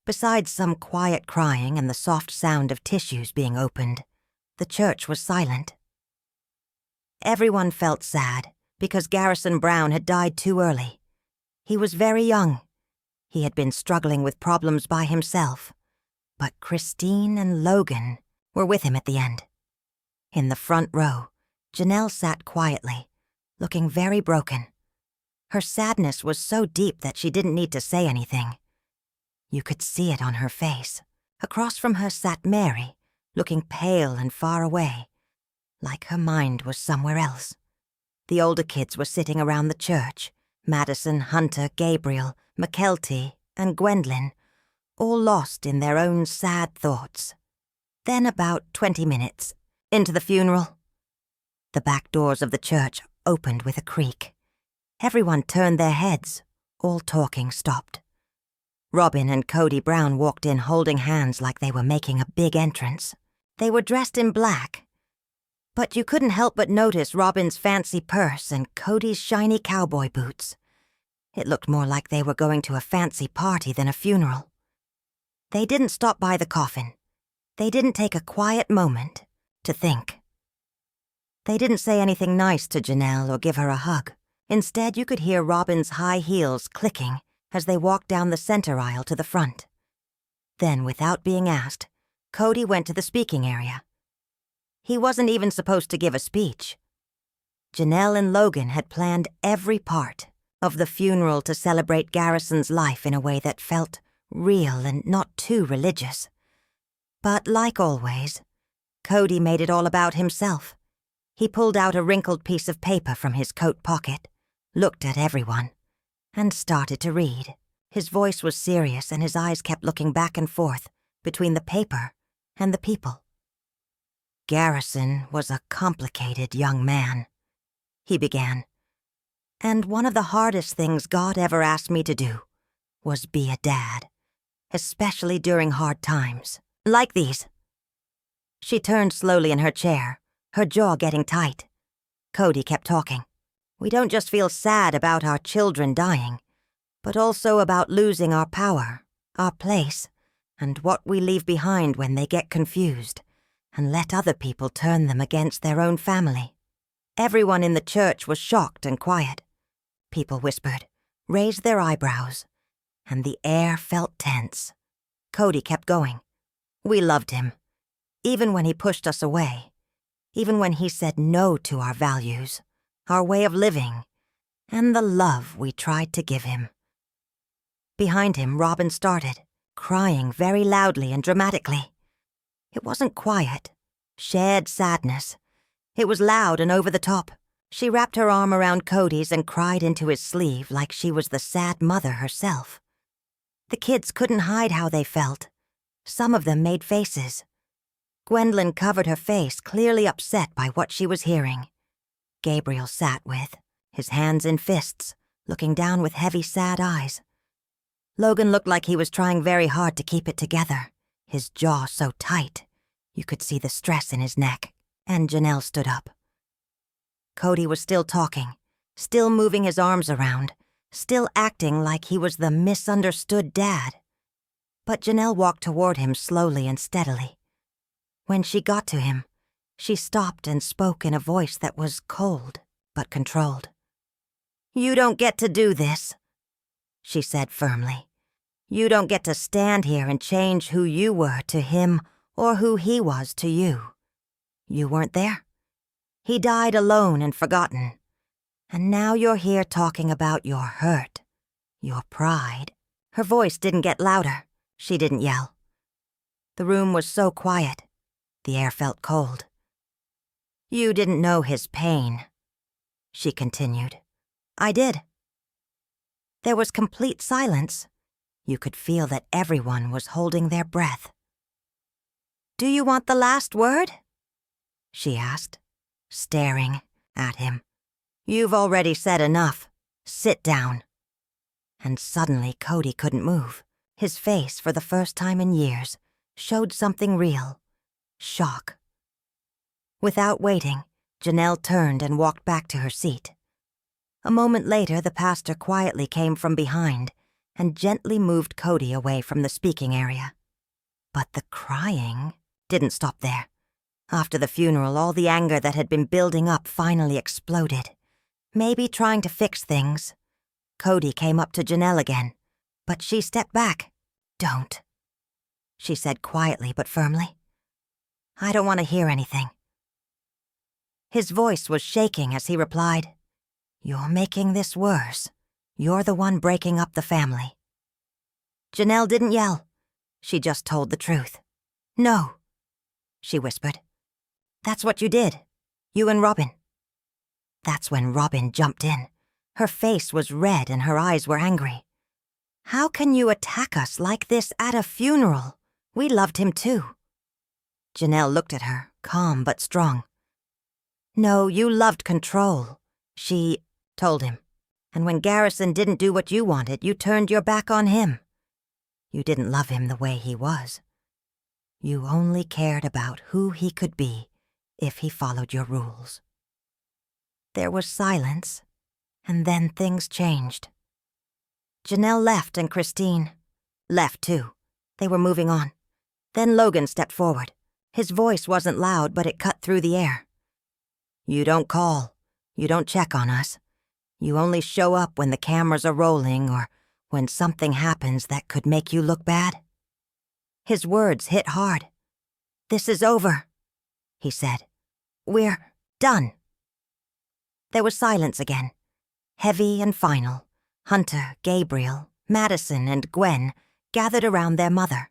Besides some quiet crying and the soft sound of tissues being opened, the church was silent. Everyone felt sad because Garrison Brown had died too early. He was very young. He had been struggling with problems by himself, but Christine and Logan were with him at the end. In the front row, Janelle sat quietly, looking very broken. Her sadness was so deep that she didn't need to say anything. You could see it on her face. Across from her sat Meri, looking pale and far away, like her mind was somewhere else. The older kids were sitting around the church, Madison, Hunter, Gabriel, McKelty, and Gwendolyn, all lost in their own sad thoughts. Then about 20 minutes into the funeral, the back doors of the church opened with a creak. Everyone turned their heads. All talking stopped. Robyn and Kody Brown walked in holding hands like they were making a big entrance. They were dressed in black, but you couldn't help but notice Robyn's fancy purse and Kody's shiny cowboy boots. It looked more like they were going to a fancy party than a funeral. They didn't stop by the coffin. They didn't take a quiet moment to think. They didn't say anything nice to Janelle or give her a hug. Instead, you could hear Robyn's high heels clicking as they walked down the center aisle to the front. Then, without being asked, Kody went to the speaking area. He wasn't even supposed to give a speech. Janelle and Logan had planned every part of the funeral to celebrate Garrison's life in a way that felt real and not too religious. But like always, Kody made it all about himself. He pulled out a wrinkled piece of paper from his coat pocket, looked at everyone, and started to read. His voice was serious and his eyes kept looking back and forth between the paper and the people. Garrison was a complicated young man, he began. And one of the hardest things God ever asked me to do was be a dad, especially during hard times, like these. She turned slowly in her chair, her jaw getting tight. Kody kept talking. We don't just feel sad about our children dying, but also about losing our power, our place, and what we leave behind when they get confused and let other people turn them against their own family. Everyone in the church was shocked and quiet. People whispered, raised their eyebrows, and the air felt tense. Kody kept going. We loved him, even when he pushed us away, even when he said no to our values, our way of living, and the love we tried to give him. Behind him, Robyn started, crying very loudly and dramatically. It wasn't quiet, shared sadness. It was loud and over the top. She wrapped her arm around Kody's and cried into his sleeve like she was the sad mother herself. The kids couldn't hide how they felt. Some of them made faces. Gwendolyn covered her face, clearly upset by what she was hearing. Gabriel sat with, his hands in fists, looking down with heavy, sad eyes. Logan looked like he was trying very hard to keep it together, his jaw so tight. You could see the stress in his neck, and Janelle stood up. Kody was still talking, still moving his arms around, still acting like he was the misunderstood dad. But Janelle walked toward him slowly and steadily. When she got to him, she stopped and spoke in a voice that was cold but controlled. "You don't get to do this," she said firmly. "You don't get to stand here and change who you were to him or who he was to you. You weren't there. He died alone and forgotten. And now you're here talking about your hurt, your pride." Her voice didn't get louder. She didn't yell. The room was so quiet. The air felt cold. "You didn't know his pain," she continued. "I did." There was complete silence. You could feel that everyone was holding their breath. "Do you want the last word?" she asked, staring at him. "You've already said enough. Sit down." And suddenly Kody couldn't move. His face, for the first time in years, showed something real. Shock. Without waiting, Janelle turned and walked back to her seat. A moment later, the pastor quietly came from behind and gently moved Kody away from the speaking area. But the crying didn't stop there. After the funeral, all the anger that had been building up finally exploded. Maybe trying to fix things. Kody came up to Janelle again, but she stepped back. "Don't," she said quietly but firmly. "I don't want to hear anything." His voice was shaking as he replied, "You're making this worse. You're the one breaking up the family." Janelle didn't yell. She just told the truth. "No," she whispered. "That's what you did. You and Robyn." That's when Robyn jumped in. Her face was red and her eyes were angry. "How can you attack us like this at a funeral? We loved him too." Janelle looked at her, calm but strong. "No, you loved control," she told him. "And when Garrison didn't do what you wanted, you turned your back on him. You didn't love him the way he was. You only cared about who he could be if he followed your rules." There was silence, and then things changed. Janelle left and Christine left too. They were moving on. Then Logan stepped forward. His voice wasn't loud, but it cut through the air. "You don't call. You don't check on us. You only show up when the cameras are rolling or when something happens that could make you look bad." His words hit hard. "This is over," he said. "We're done." There was silence again, heavy and final. Hunter, Gabriel, Madison, and Gwen gathered around their mother.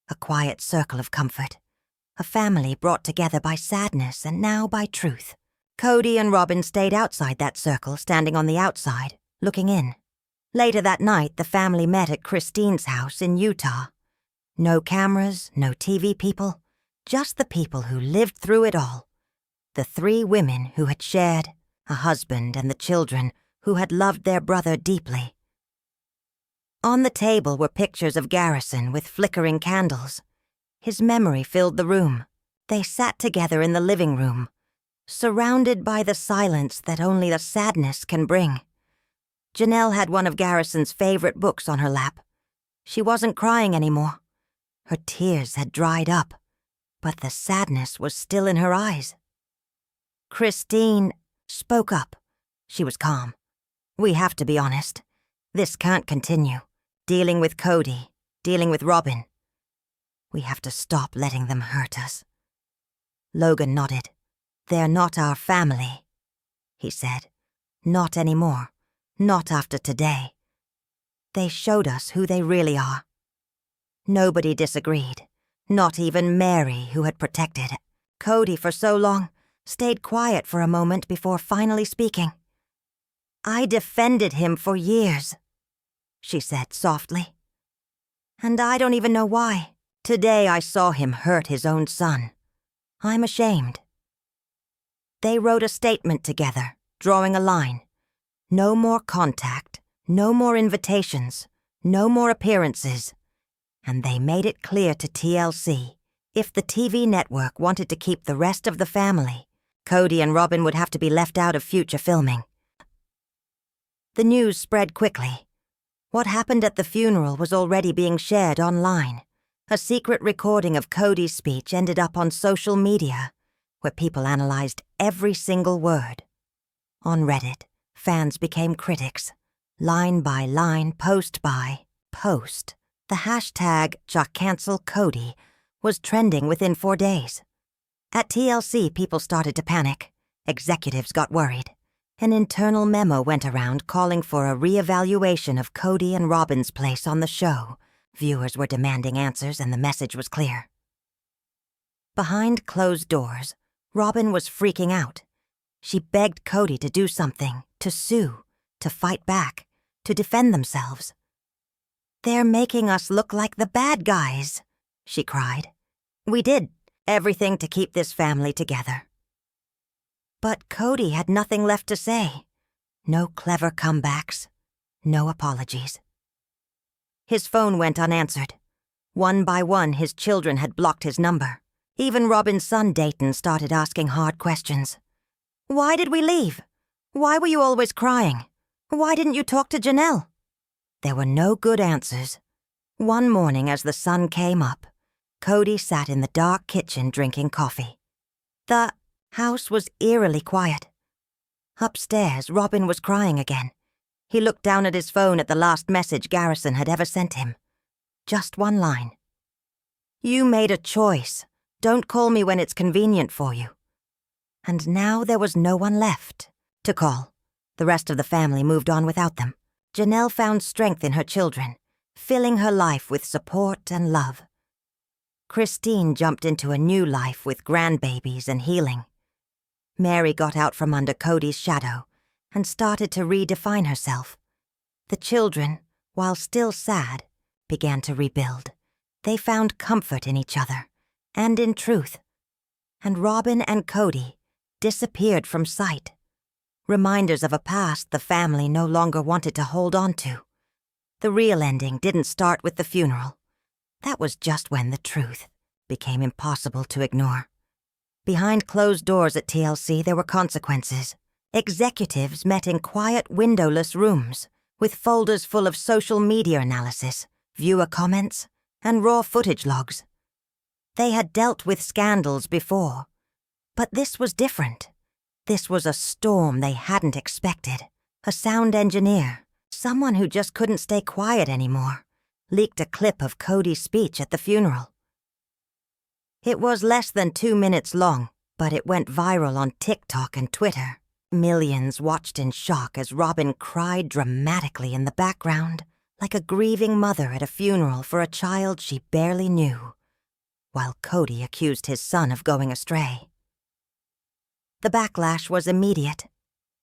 A quiet circle of comfort. A family brought together by sadness and now by truth. Kody and Robyn stayed outside that circle, standing on the outside, looking in. Later that night, the family met at Christine's house in Utah. No cameras, no TV people, just the people who lived through it all. The 3 women who had shared, a husband and the children who had loved their brother deeply. On the table were pictures of Garrison with flickering candles. His memory filled the room. They sat together in the living room, surrounded by the silence that only the sadness can bring. Janelle had one of Garrison's favorite books on her lap. She wasn't crying anymore. Her tears had dried up, but the sadness was still in her eyes. Christine spoke up. She was calm. "We have to be honest. This can't continue. Dealing with Kody, dealing with Robyn. We have to stop letting them hurt us." Logan nodded. "They're not our family," he said. "Not anymore. Not after today. They showed us who they really are." Nobody disagreed. Not even Meri, who had protected Kody for so long, stayed quiet for a moment before finally speaking. "I defended him for years," she said softly. "And I don't even know why. Today I saw him hurt his own son. I'm ashamed." They wrote a statement together, drawing a line. No more contact, no more invitations, no more appearances. And they made it clear to TLC, if the TV network wanted to keep the rest of the family, Kody and Robyn would have to be left out of future filming. The news spread quickly. What happened at the funeral was already being shared online. A secret recording of Kody's speech ended up on social media, where people analyzed every single word. On Reddit, fans became critics. Line by line, post by post. The hashtag #JaCancelKody was trending within 4 days. At TLC, people started to panic. Executives got worried. An internal memo went around calling for a reevaluation of Kody and Robyn's place on the show. Viewers were demanding answers, and the message was clear. Behind closed doors, Robyn was freaking out. She begged Kody to do something, to sue, to fight back, to defend themselves. "They're making us look like the bad guys," she cried. "We did everything to keep this family together." But Kody had nothing left to say. No clever comebacks, no apologies. His phone went unanswered. One by one, his children had blocked his number. Even Robyn's son, Dayton, started asking hard questions. "Why did we leave? Why were you always crying? Why didn't you talk to Janelle?" There were no good answers. One morning as the sun came up, Kody sat in the dark kitchen drinking coffee. The house was eerily quiet. Upstairs, Robyn was crying again. He looked down at his phone at the last message Garrison had ever sent him. Just one line. "You made a choice. Don't call me when it's convenient for you." And now there was no one left to call. The rest of the family moved on without them. Janelle found strength in her children, filling her life with support and love. Christine jumped into a new life with grandbabies and healing. Meri got out from under Kody's shadow and started to redefine herself. The children, while still sad, began to rebuild. They found comfort in each other and in truth. And Robyn and Kody disappeared from sight, reminders of a past the family no longer wanted to hold on to. The real ending didn't start with the funeral. That was just when the truth became impossible to ignore. Behind closed doors at TLC, there were consequences. Executives met in quiet, windowless rooms, with folders full of social media analysis, viewer comments, and raw footage logs. They had dealt with scandals before, but this was different. This was a storm they hadn't expected. A sound engineer, someone who just couldn't stay quiet anymore, leaked a clip of Kody's speech at the funeral. It was less than 2 minutes long, but it went viral on TikTok and Twitter. Millions watched in shock as Robyn cried dramatically in the background, like a grieving mother at a funeral for a child she barely knew, while Kody accused his son of going astray. The backlash was immediate.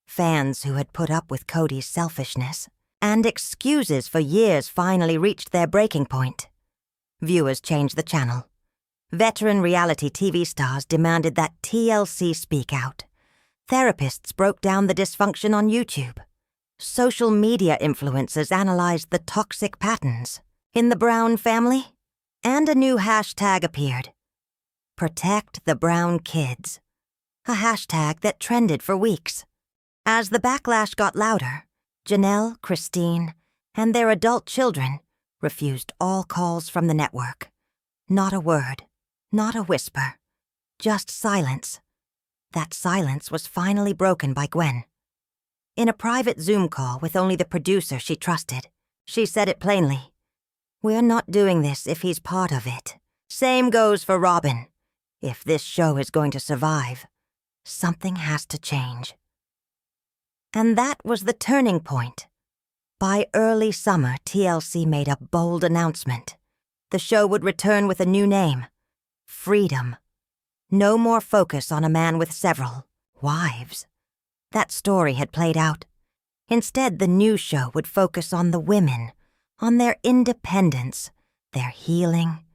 Fans who had put up with Kody's selfishness and excuses for years finally reached their breaking point. Viewers changed the channel. Veteran reality TV stars demanded that TLC speak out. Therapists broke down the dysfunction on YouTube. Social media influencers analyzed the toxic patterns in the Brown family. And a new hashtag appeared. Protect the Brown Kids. A hashtag that trended for weeks. As the backlash got louder, Janelle, Christine, and their adult children refused all calls from the network. Not a word, not a whisper, just silence. That silence was finally broken by Gwen. In a private Zoom call with only the producer she trusted, she said it plainly. "We're not doing this if he's part of it. Same goes for Robyn. If this show is going to survive, something has to change." And that was the turning point. By early summer, TLC made a bold announcement. The show would return with a new name. Freedom. No more focus on a man with several wives. That story had played out. Instead, the new show would focus on the women, on their independence, their healing,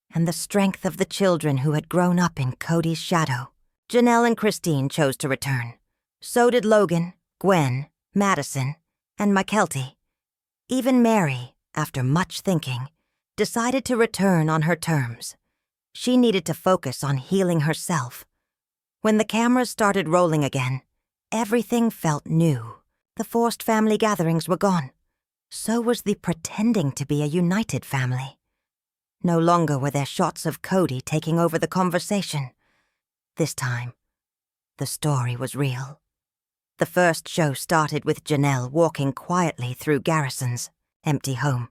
and the strength of the children who had grown up in Kody's shadow. Janelle and Christine chose to return. So did Logan, Gwen, Madison, and Mykelti. Even Meri, after much thinking, decided to return on her terms. She needed to focus on healing herself. When the cameras started rolling again, everything felt new. The forced family gatherings were gone. So was the pretending to be a united family. No longer were there shots of Kody taking over the conversation. This time, the story was real. The first show started with Janelle walking quietly through Garrison's empty home.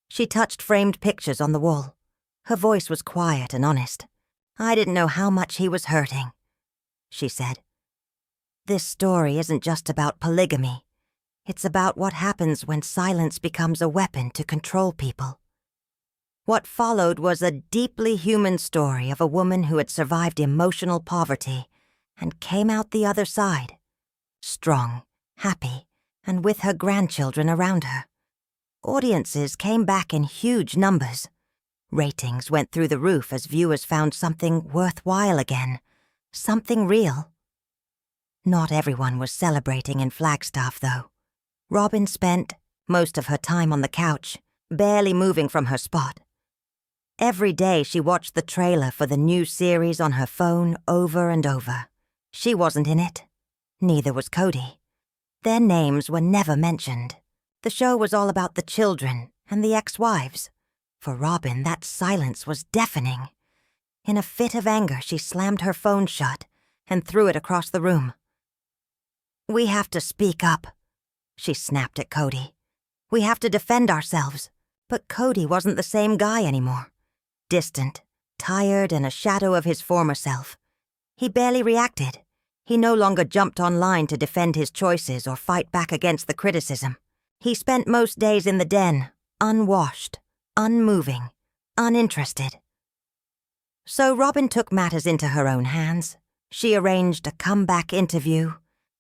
She touched framed pictures on the wall. Her voice was quiet and honest. "I didn't know how much he was hurting," she said. "This story isn't just about polygamy. It's about what happens when silence becomes a weapon to control people." What followed was a deeply human story of a woman who had survived emotional poverty and came out the other side, strong, happy, and with her grandchildren around her. Audiences came back in huge numbers. Ratings went through the roof as viewers found something worthwhile again, something real. Not everyone was celebrating in Flagstaff, though. Robyn spent most of her time on the couch, barely moving from her spot. Every day she watched the trailer for the new series on her phone over and over. She wasn't in it. Neither was Kody. Their names were never mentioned. The show was all about the children and the ex-wives. For Robyn, that silence was deafening. In a fit of anger, she slammed her phone shut and threw it across the room. "We have to speak up," she snapped at Kody. "We have to defend ourselves." But Kody wasn't the same guy anymore. Distant, tired, and a shadow of his former self. He barely reacted. He no longer jumped online to defend his choices or fight back against the criticism. He spent most days in the den, unwashed, unmoving, uninterested. So Robyn took matters into her own hands. She arranged a comeback interview,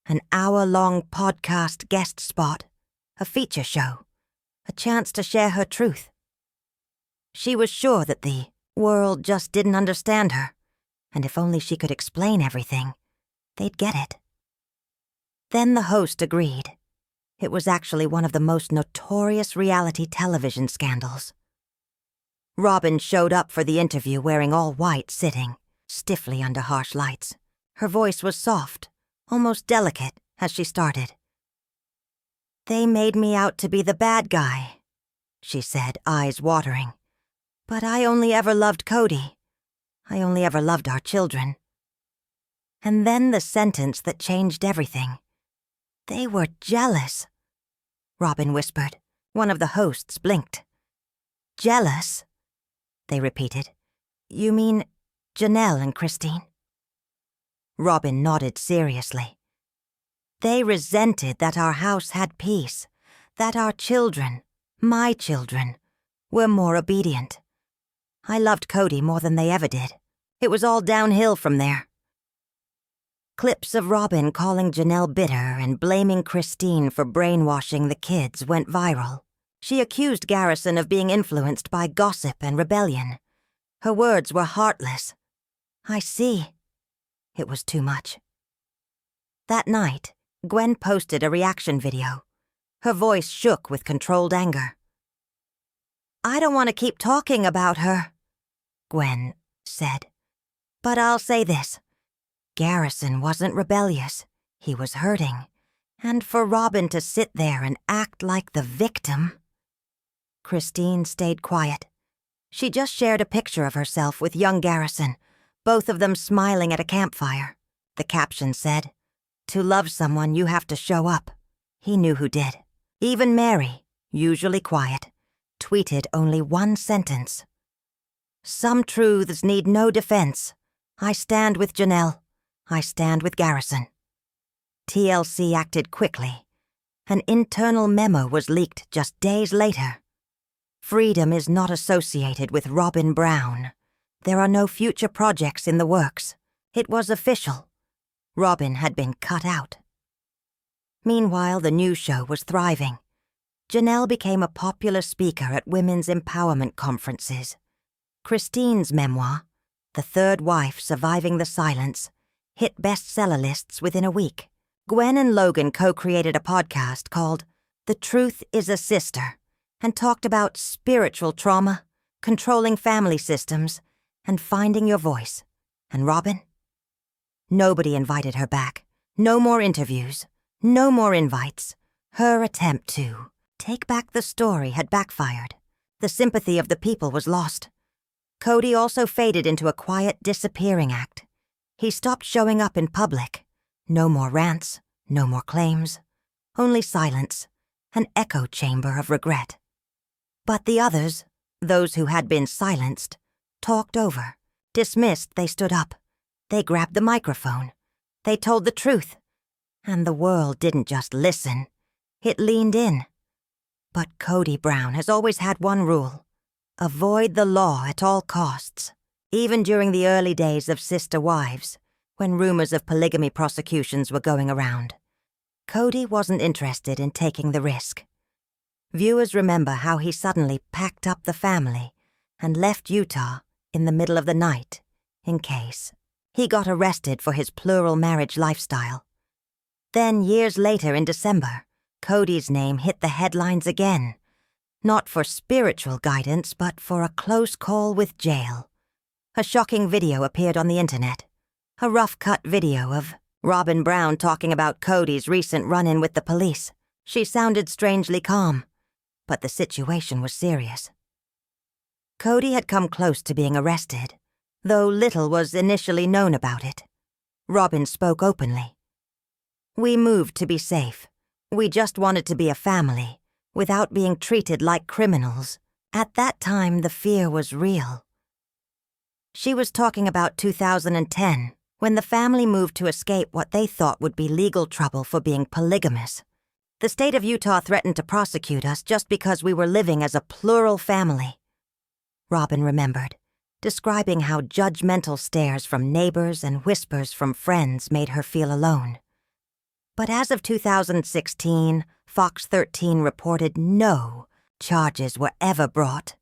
an hour-long podcast guest spot, a feature show, a chance to share her truth. She was sure that the world just didn't understand her, and if only she could explain everything, they'd get it. Then the host agreed. It was actually one of the most notorious reality television scandals. Robyn showed up for the interview wearing all white, sitting stiffly under harsh lights. Her voice was soft, almost delicate, as she started. "They made me out to be the bad guy," she said, eyes watering. "But I only ever loved Kody. I only ever loved our children." And then the sentence that changed everything. "They were jealous," Robyn whispered. One of the hosts blinked. "Jealous?" they repeated. "You mean Janelle and Christine?" Robyn nodded seriously. "They resented that our house had peace, that our children, my children, were more obedient. I loved Kody more than they ever did. It was all downhill from there." Clips of Robyn calling Janelle bitter and blaming Christine for brainwashing the kids went viral. She accused Garrison of being influenced by gossip and rebellion. Her words were heartless. "I see." It was too much. That night, Gwen posted a reaction video. Her voice shook with controlled anger. "I don't want to keep talking about her," Gwen said. "But I'll say this. Garrison wasn't rebellious. He was hurting. And for Robyn to sit there and act like the victim..." Christine stayed quiet. She just shared a picture of herself with young Garrison, both of them smiling at a campfire. The caption said, "To love someone, you have to show up." He knew who did. Even Meri, usually quiet, tweeted only one sentence. "Some truths need no defense. I stand with Janelle. I stand with Garrison." TLC acted quickly. An internal memo was leaked just days later. "Freedom is not associated with Robyn Brown. There are no future projects in the works." It was official. Robyn had been cut out. Meanwhile, the news show was thriving. Janelle became a popular speaker at women's empowerment conferences. Christine's memoir, The Third Wife Surviving the Silence, hit bestseller lists within a week. Gwen and Logan co-created a podcast called The Truth is a Sister and talked about spiritual trauma, controlling family systems, and finding your voice. And Robyn? Nobody invited her back. No more interviews. No more invites. Her attempt to take back the story had backfired. The sympathy of the people was lost. Kody also faded into a quiet disappearing act. He stopped showing up in public. No more rants, no more claims. Only silence, an echo chamber of regret. But the others, those who had been silenced, talked over. Dismissed, they stood up. They grabbed the microphone. They told the truth. And the world didn't just listen. It leaned in. But Kody Brown has always had one rule. Avoid the law at all costs. Even during the early days of Sister Wives, when rumors of polygamy prosecutions were going around, Kody wasn't interested in taking the risk. Viewers remember how he suddenly packed up the family and left Utah in the middle of the night, in case. He got arrested for his plural marriage lifestyle. Then, years later in December, Kody's name hit the headlines again, not for spiritual guidance, but for a close call with jail. A shocking video appeared on the internet. A rough-cut video of Robyn Brown talking about Kody's recent run-in with the police. She sounded strangely calm, but the situation was serious. Kody had come close to being arrested, though little was initially known about it. Robyn spoke openly. "We moved to be safe. We just wanted to be a family, without being treated like criminals. At that time, the fear was real." She was talking about 2010, when the family moved to escape what they thought would be legal trouble for being polygamous. The state of Utah threatened to prosecute us just because we were living as a plural family. Robyn remembered, describing how judgmental stares from neighbors and whispers from friends made her feel alone. But as of 2016, Fox 13 reported no charges were ever brought.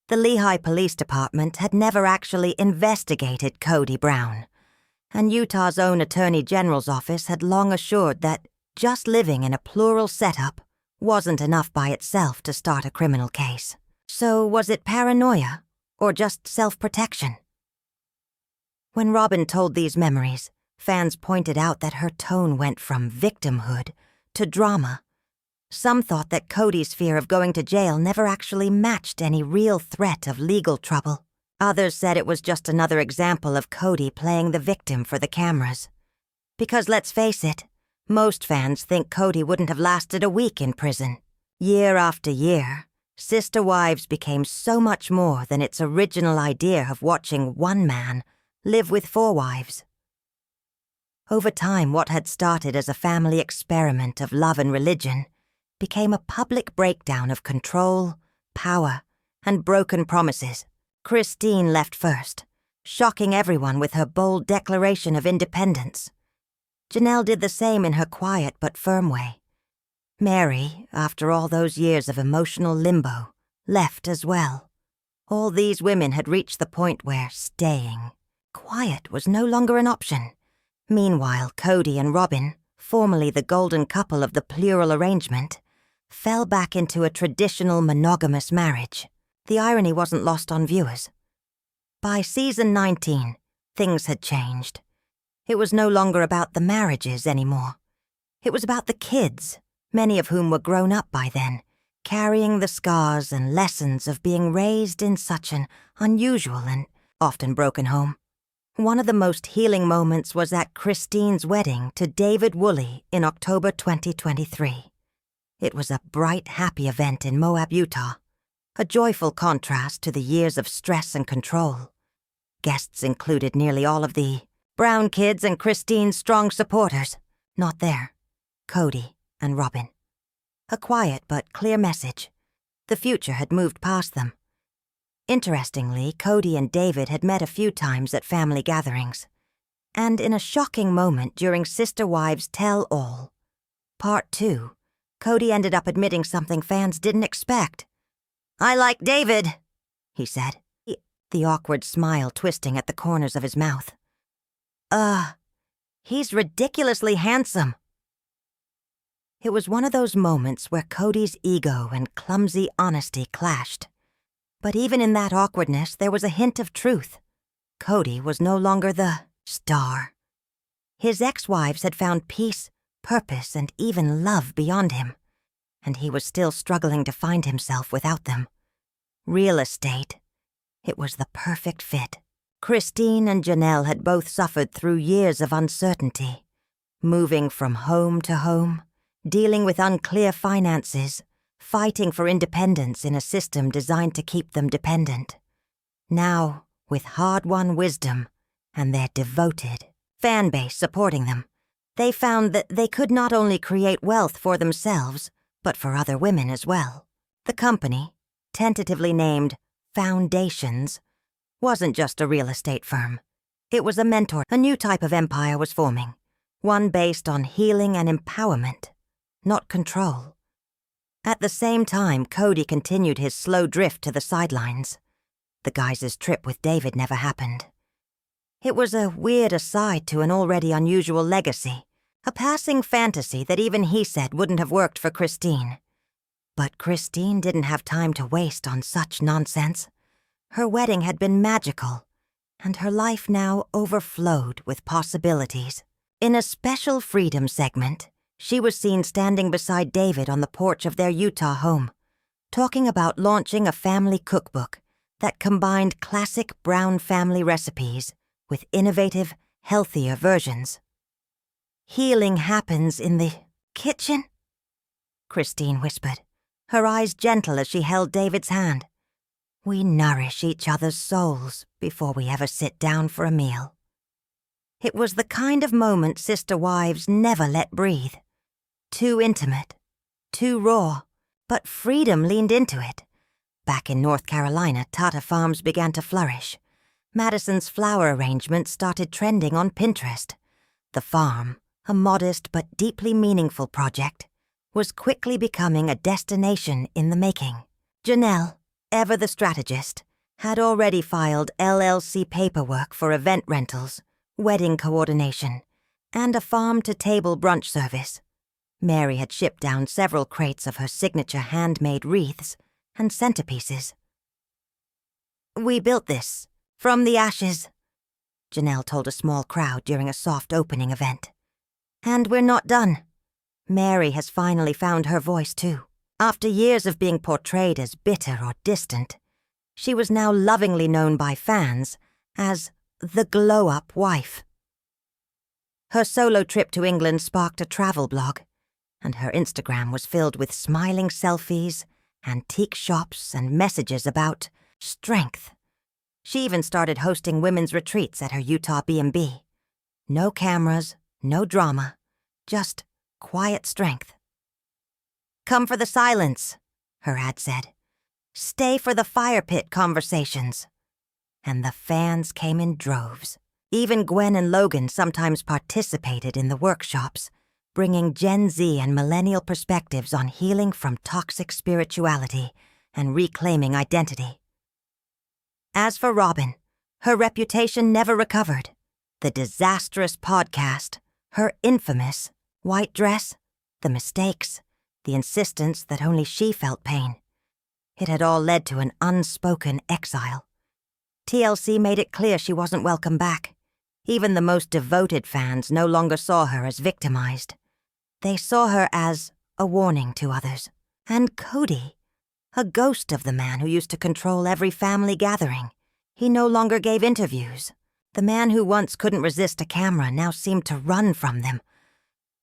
The Lehigh Police Department had never actually investigated Kody Brown, and Utah's own Attorney General's office had long assured that just living in a plural setup wasn't enough by itself to start a criminal case. So was it paranoia, or just self-protection? When Robyn told these memories, fans pointed out that her tone went from victimhood to drama. Some thought that Kody's fear of going to jail never actually matched any real threat of legal trouble. Others said it was just another example of Kody playing the victim for the cameras. Because let's face it, most fans think Kody wouldn't have lasted a week in prison. Year after year, Sister Wives became so much more than its original idea of watching one man live with 4 wives. Over time, what had started as a family experiment of love and religion became a public breakdown of control, power, and broken promises. Christine left first, shocking everyone with her bold declaration of independence. Janelle did the same in her quiet but firm way. Meri, after all those years of emotional limbo, left as well. All these women had reached the point where staying quiet was no longer an option. Meanwhile, Kody and Robyn, formerly the golden couple of the plural arrangement, fell back into a traditional monogamous marriage. The irony wasn't lost on viewers. By season 19, things had changed. It was no longer about the marriages anymore. It was about the kids, many of whom were grown up by then, carrying the scars and lessons of being raised in such an unusual and often broken home. One of the most healing moments was at Christine's wedding to David Woolley in October 2023. It was a bright, happy event in Moab, Utah, a joyful contrast to the years of stress and control. Guests included nearly all of the Brown kids and Christine's strong supporters. Not there. Kody and Robyn. A quiet but clear message. The future had moved past them. Interestingly, Kody and David had met a few times at family gatherings. And in a shocking moment during Sister Wives Tell All, Part 2, Kody ended up admitting something fans didn't expect. "I like David," he said, the awkward smile twisting at the corners of his mouth. He's ridiculously handsome." It was one of those moments where Kody's ego and clumsy honesty clashed. But even in that awkwardness, there was a hint of truth. Kody was no longer the star. His ex-wives had found peace, purpose, and even love beyond him, and he was still struggling to find himself without them. Real estate. It was the perfect fit. Christine and Janelle had both suffered through years of uncertainty, moving from home to home, dealing with unclear finances, fighting for independence in a system designed to keep them dependent. Now, with hard-won wisdom and their devoted fan base supporting them, they found that they could not only create wealth for themselves, but for other women as well. The company, tentatively named Foundations, wasn't just a real estate firm. It was a mentor. A new type of empire was forming, one based on healing and empowerment, not control. At the same time, Kody continued his slow drift to the sidelines. The guys' trip with David never happened. It was a weird aside to an already unusual legacy, a passing fantasy that even he said wouldn't have worked for Christine. But Christine didn't have time to waste on such nonsense. Her wedding had been magical, and her life now overflowed with possibilities. In a special Freedom segment, she was seen standing beside David on the porch of their Utah home, talking about launching a family cookbook that combined classic Brown family recipes with innovative, healthier versions. "Healing happens in the kitchen?" Christine whispered, her eyes gentle as she held David's hand. "We nourish each other's souls before we ever sit down for a meal." It was the kind of moment sister wives never let breathe. Too intimate, too raw, but freedom leaned into it. Back in North Carolina, Tata farms began to flourish. Madison's flower arrangements started trending on Pinterest. The farm, a modest but deeply meaningful project, was quickly becoming a destination in the making. Janelle, ever the strategist, had already filed LLC paperwork for event rentals, wedding coordination, and a farm-to-table brunch service. Meri had shipped down several crates of her signature handmade wreaths and centerpieces. "We built this, from the ashes," Janelle told a small crowd during a soft opening event. "And we're not done." Meri has finally found her voice, too. After years of being portrayed as bitter or distant, she was now lovingly known by fans as the glow-up wife. Her solo trip to England sparked a travel blog, and her Instagram was filled with smiling selfies, antique shops, and messages about strength. She even started hosting women's retreats at her Utah B&B. No cameras, no drama, just quiet strength. "Come for the silence," her ad said. "Stay for the fire pit conversations." And the fans came in droves. Even Gwen and Logan sometimes participated in the workshops, bringing Gen Z and millennial perspectives on healing from toxic spirituality and reclaiming identity. As for Robyn, her reputation never recovered. The disastrous podcast, her infamous white dress, the mistakes, the insistence that only she felt pain. It had all led to an unspoken exile. TLC made it clear she wasn't welcome back. Even the most devoted fans no longer saw her as victimized. They saw her as a warning to others. And Kody, a ghost of the man who used to control every family gathering. He no longer gave interviews. The man who once couldn't resist a camera now seemed to run from them.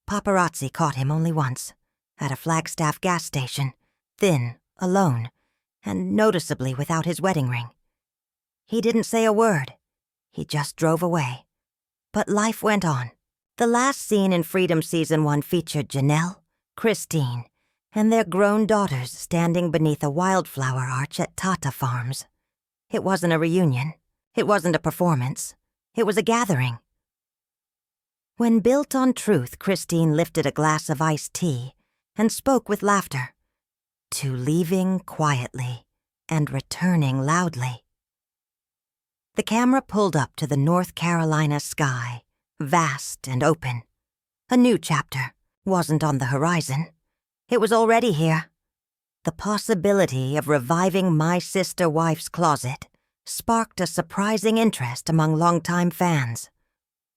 Paparazzi caught him only once, at a Flagstaff gas station, thin, alone, and noticeably without his wedding ring. He didn't say a word. He just drove away. But life went on. The last scene in Freedom Season 1 featured Janelle, Christine, and their grown daughters standing beneath a wildflower arch at Tata Farms. It wasn't a reunion. It wasn't a performance. It was a gathering. When built on truth, Christine lifted a glass of iced tea and spoke with laughter. To leaving quietly and returning loudly. The camera pulled up to the North Carolina sky, vast and open. A new chapter wasn't on the horizon. It was already here. The possibility of reviving My Sister Wife's Closet sparked a surprising interest among longtime fans.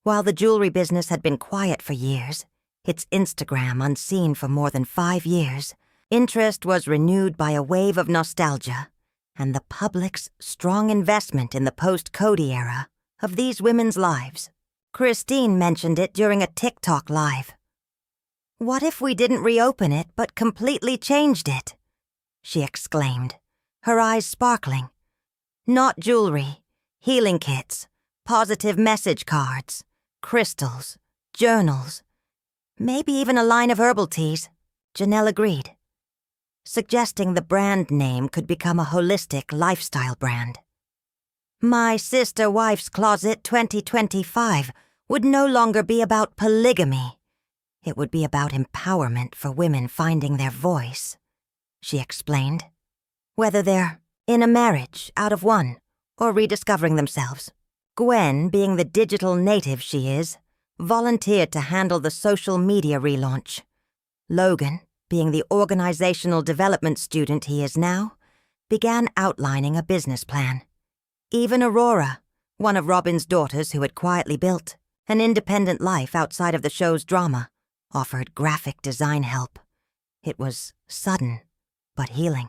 While the jewelry business had been quiet for years, its Instagram unseen for more than 5 years, interest was renewed by a wave of nostalgia and the public's strong investment in the post-Kody era of these women's lives. Christine mentioned it during a TikTok live. "What if we didn't reopen it but completely changed it?" she exclaimed, her eyes sparkling. "Not jewelry, healing kits, positive message cards, crystals, journals, maybe even a line of herbal teas." Janelle agreed, suggesting the brand name could become a holistic lifestyle brand. My Sister Wife's Closet 2025 would no longer be about polygamy. It would be about empowerment for women finding their voice, she explained. Whether they're in a marriage out of one or rediscovering themselves. Gwen, being the digital native she is, volunteered to handle the social media relaunch. Logan, being the organizational development student he is now, began outlining a business plan. Even Aurora, one of Robyn's daughters who had quietly built an independent life outside of the show's drama, offered graphic design help. It was sudden, but healing.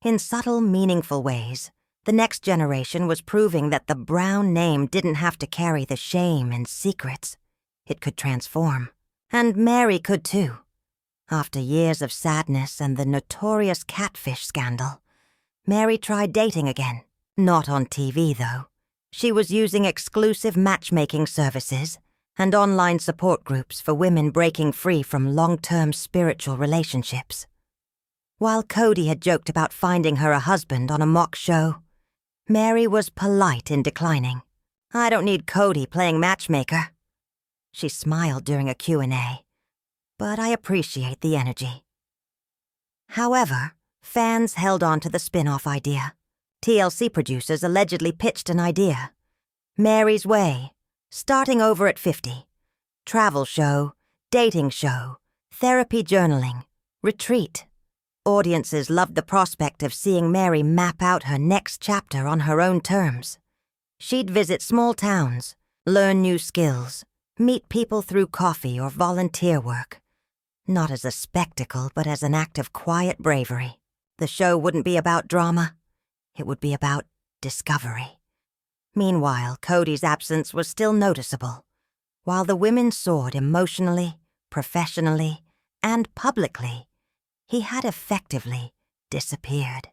In subtle, meaningful ways, the next generation was proving that the Brown name didn't have to carry the shame and secrets. It could transform. And Meri could too. After years of sadness and the notorious catfish scandal, Meri tried dating again. Not on TV, though. She was using exclusive matchmaking services and online support groups for women breaking free from long-term spiritual relationships. While Kody had joked about finding her a husband on a mock show, Meri was polite in declining. "I don't need Kody playing matchmaker." She smiled during a Q&A, but I appreciate the energy. However, fans held on to the spin-off idea. TLC producers allegedly pitched an idea. Meri's Way, starting over at 50. Travel show, dating show, therapy journaling, retreat. Audiences loved the prospect of seeing Meri map out her next chapter on her own terms. She'd visit small towns, learn new skills, meet people through coffee or volunteer work. Not as a spectacle, but as an act of quiet bravery. The show wouldn't be about drama. It would be about discovery. Meanwhile, Kody's absence was still noticeable, while the women soared emotionally, professionally, and publicly. He had effectively disappeared.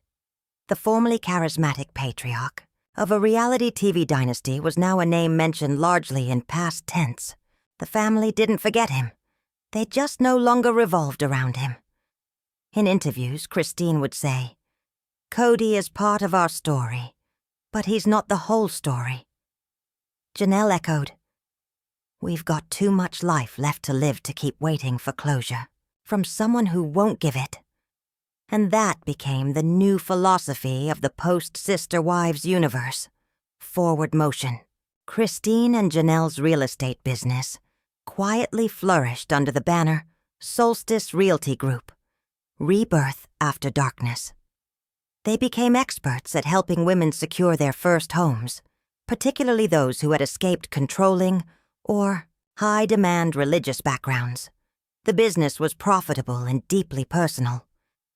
The formerly charismatic patriarch of a reality TV dynasty was now a name mentioned largely in past tense. The family didn't forget him. They just no longer revolved around him. In interviews, Christine would say, "Kody is part of our story, but he's not the whole story." Janelle echoed, "We've got too much life left to live to keep waiting for closure from someone who won't give it." And that became the new philosophy of the post-Sister Wives universe, forward motion. Christine and Janelle's real estate business quietly flourished under the banner Solstice Realty Group, rebirth after darkness. They became experts at helping women secure their first homes, particularly those who had escaped controlling or high-demand religious backgrounds. The business was profitable and deeply personal.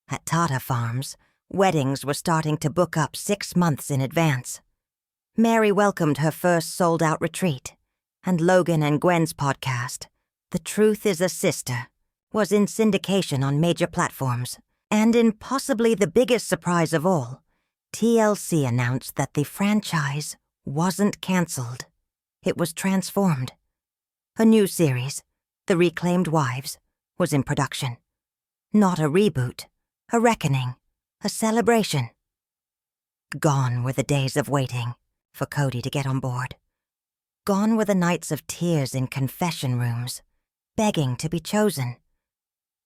At Tata Farms, weddings were starting to book up 6 months in advance. Meri welcomed her first sold-out retreat, and Logan and Gwen's podcast, The Truth is a Sister, was in syndication on major platforms. And in possibly the biggest surprise of all, TLC announced that the franchise wasn't cancelled. It was transformed. A new series, The Reclaimed Wives, was in production. Not a reboot, a reckoning, a celebration. Gone were the days of waiting for Kody to get on board. Gone were the nights of tears in confession rooms, begging to be chosen.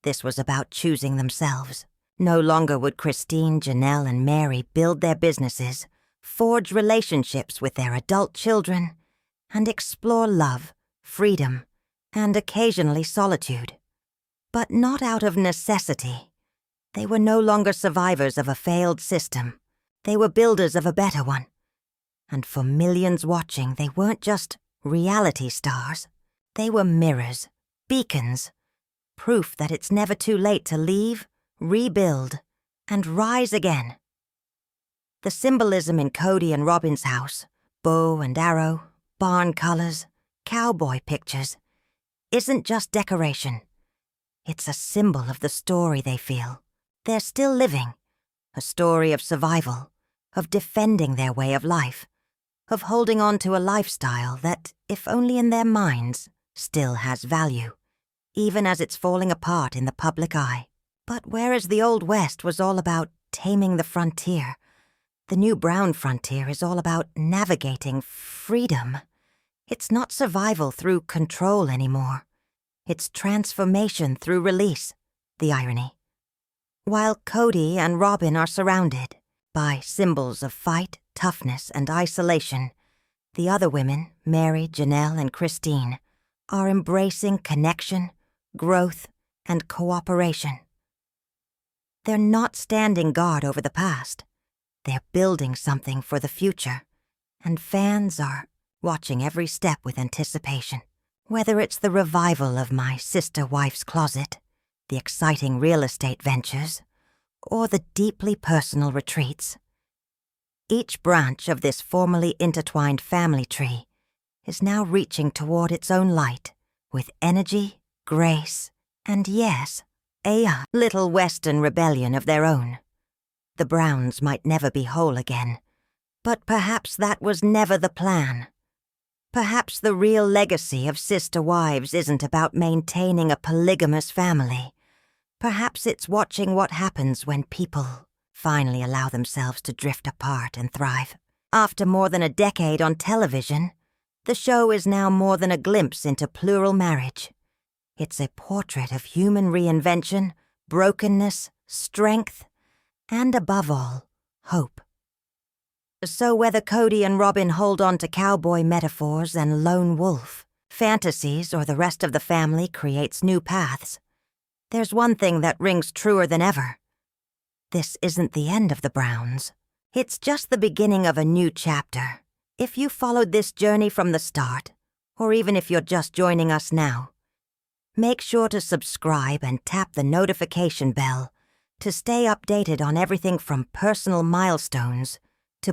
This was about choosing themselves. No longer would Christine, Janelle, and Meri build their businesses, forge relationships with their adult children, and explore love, freedom, and occasionally solitude. But not out of necessity. They were no longer survivors of a failed system. They were builders of a better one. And for millions watching, they weren't just reality stars. They were mirrors, beacons, proof that it's never too late to leave, rebuild, and rise again. The symbolism in Kody and Robyn's house, bow and arrow, barn colors, cowboy pictures, isn't just decoration. It's a symbol of the story they feel. They're still living, a story of survival, of defending their way of life, of holding on to a lifestyle that, if only in their minds, still has value, even as it's falling apart in the public eye. But whereas the Old West was all about taming the frontier, the new brown frontier is all about navigating freedom. It's not survival through control anymore. It's transformation through release, the irony. While Kody and Robyn are surrounded by symbols of fight, toughness, and isolation, the other women, Meri, Janelle, and Christine, are embracing connection, growth, and cooperation. They're not standing guard over the past. They're building something for the future, and fans are watching every step with anticipation. Whether it's the revival of my sister-wife's closet, the exciting real estate ventures, or the deeply personal retreats, each branch of this formerly intertwined family tree is now reaching toward its own light with energy, grace, and yes, a little Western rebellion of their own. The Browns might never be whole again, but perhaps that was never the plan. Perhaps the real legacy of sister wives isn't about maintaining a polygamous family. Perhaps it's watching what happens when people finally allow themselves to drift apart and thrive. After more than a decade on television, the show is now more than a glimpse into plural marriage. It's a portrait of human reinvention, brokenness, strength, and above all, hope. So whether Kody and Robyn hold on to cowboy metaphors and lone wolf fantasies, or the rest of the family creates new paths, there's one thing that rings truer than ever. This isn't the end of the Browns. It's just the beginning of a new chapter. If you followed this journey from the start, or even if you're just joining us now, make sure to subscribe and tap the notification bell to stay updated on everything from personal milestones to